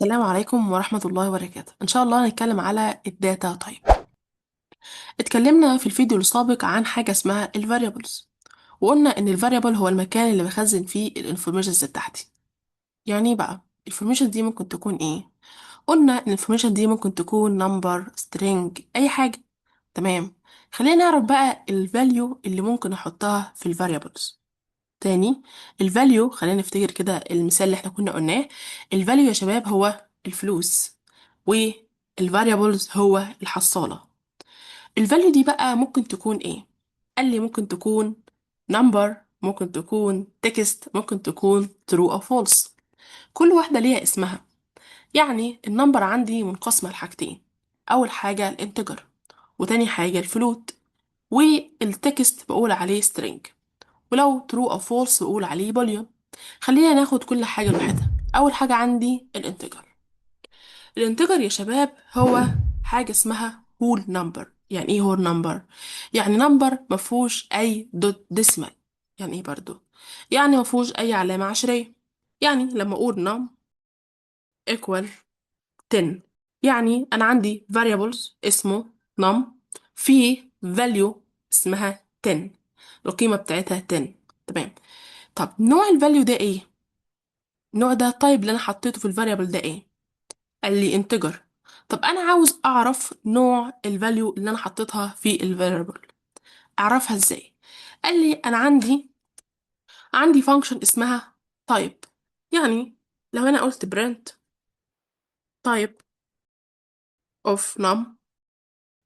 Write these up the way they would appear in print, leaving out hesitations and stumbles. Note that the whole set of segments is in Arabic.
السلام عليكم ورحمة الله وبركاته. إن شاء الله هنتكلم على الداتا تايب. اتكلمنا في الفيديو السابق عن حاجة اسمها ال variables، وقلنا إن ال variable هو المكان اللي بخزن فيه ال informations بتاعتي. يعني إيه بقى ال information دي ممكن تكون إيه؟ قلنا إن ال information دي ممكن تكون number string أي حاجة. تمام. خلينا نعرف بقى ال value اللي ممكن أحطها في ال variables. تاني، الفاليو خلينا نفتكر كده المثال اللي احنا كنا قلناه. الفاليو يا شباب هو الفلوس، والفاريبلز هو الحصالة. الفاليو دي بقى ممكن تكون ايه؟ قال لي ممكن تكون number، ممكن تكون text، ممكن تكون true أو false. كل واحدة ليها اسمها. يعني النمبر عندي منقسمة لحاجتين، أول حاجة الانتجر، وتاني حاجة الفلوت، والتكست بقول عليه string، ولو true أو false بقول عليه boolean. خلينا ناخد كل حاجة لوحدها. أول حاجة عندي الانتجر. الانتجر يا شباب هو حاجة اسمها whole number. يعني ايه whole number؟ يعني نمبر مفهوش أي دوت ديسمال. يعني ايه برضو؟ يعني مفهوش أي علامة عشرية. يعني لما أقول num equal 10، يعني أنا عندي variables اسمه num، في value اسمها 10، القيمة بتاعتها 10. تمام. طب نوع الفاليو ده ايه؟ النوع ده طيب اللي انا حطيته في الفاريبل ده ايه؟ قال لي انتجر. طب انا عاوز اعرف نوع الفاليو اللي انا حطيتها في الفاريبل، اعرفها ازاي؟ قال لي انا عندي فانكشن اسمها type. يعني لو انا قلت print type of num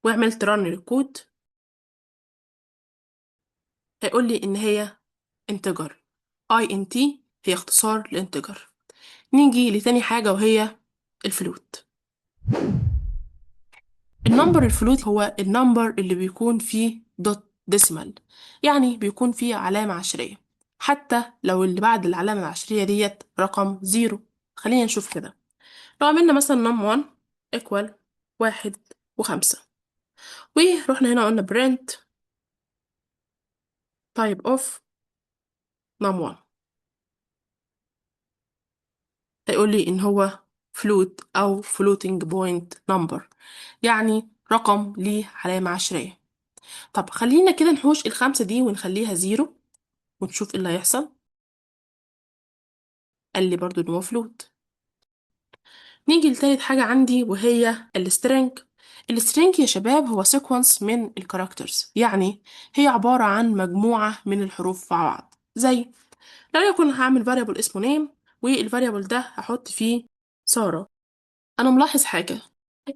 وعملت run للكود، هيقول لي ان هي integer. int هي اختصار لانتجر. نيجي لتاني حاجة وهي الفلوت. النمبر الفلوت هو النمبر اللي بيكون فيه دوت ديسمال، يعني بيكون فيه علامة عشرية، حتى لو اللي بعد العلامة العشرية ديت رقم زيرو. خلينا نشوف كده. لو عملنا مثلا num 1 equal 1 و5، ورحنا هنا قلنا print type of num 1، هيقول لي إن هو float أو floating point number، يعني رقم ليه علامة عشرية. طب خلينا كده نحوش الخمسة دي ونخليها زيرو ونشوف ايه اللي هيحصل. قال لي برضو ان هو فلوت. نيجي لتالت حاجة عندي وهي السترينج. السترينج يا شباب هو سيكونس من الكاركترز، يعني هي عبارة عن مجموعة من الحروف مع بعض. زي لو يكون هعمل variable اسمه name، والفاريبل ده هحط فيه سارة. انا ملاحظ حاجة،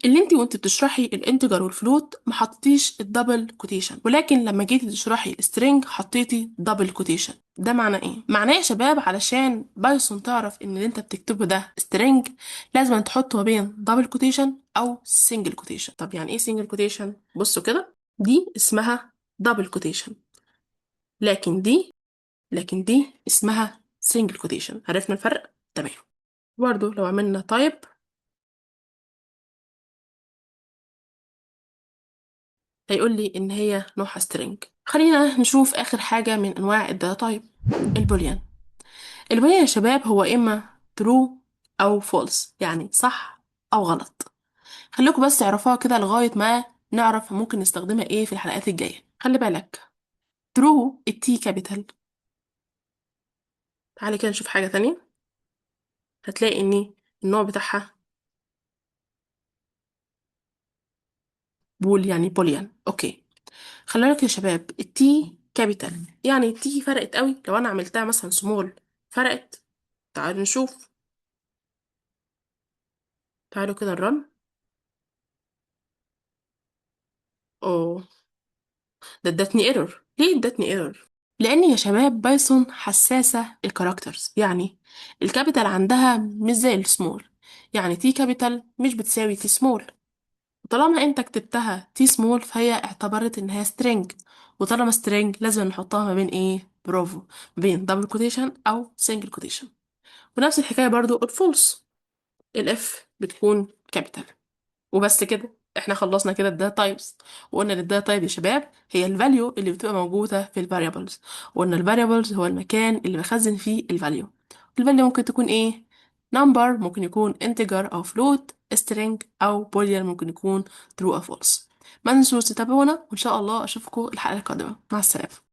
اللي انتي وانت بتشرحي الانتجر والفلوت ما حطيتيش الدبل كوتيشن، ولكن لما جيتي تشرحي السترينج حطيتي دبل كوتيشن. ده معناه ايه؟ معناه يا شباب علشان بايثون تعرف ان اللي انت بتكتبه ده سترينج، لازم تحطه ما بين دبل كوتيشن او سنجل كوتيشن. طب يعني ايه سنجل كوتيشن؟ بصوا كده، دي اسمها دبل كوتيشن، لكن دي اسمها سنجل كوتيشن. عرفنا الفرق؟ تمام. برضو لو عملنا تايب، هيقول لي ان هي نوعها string. خلينا نشوف اخر حاجة من انواع الداتا تايب، البوليان. البوليان يا شباب هو اما true او false، يعني صح او غلط. خليكم بس تعرفوها كده لغاية ما نعرف ممكن نستخدمها ايه في الحلقات الجاية. خلي بالك، true التي كابيتال. تعالي كده نشوف حاجة تانية، هتلاقي ان النوع بتاعها بول، يعني بوليان. اوكي. خلي بالك يا شباب، التي كابيتال يعني التي فرقت قوي. لو انا عملتها مثلا سمول فرقت. تعالوا نشوف. تعالوا كده نرن. اوه، ده ادتني ايرور. ليه ادتني ايرور؟ لان يا شباب بايثون حساسة الكاركترز، يعني الكابيتال عندها مش زي السمول. يعني تي كابيتال مش بتساوي تي سمول. وطالما انت كتبتها تي سمول فهي اعتبرت انها سترينج، وطالما سترينج لازم نحطها ما بين ايه؟ برافو، ما بين دبل كوتيشن او سنجل كوتيشن. ونفس الحكاية برضو الفولس، الاف بتكون كابيتال. وبس كده احنا خلصنا كده الداتا تايبس. وقلنا ان الداتا تايب يا شباب هي الفاليو اللي بتبقى موجوده في الفاريبلز، وقلنا الفاريبلز هو المكان اللي بخزن فيه الفاليو. الفاليو ممكن تكون ايه؟ number ممكن يكون integer أو float، string أو boolean ممكن يكون true أو false. ما تنسوش تتابعونا، وإن شاء الله أشوفكم الحلقة القادمة. مع السلامة.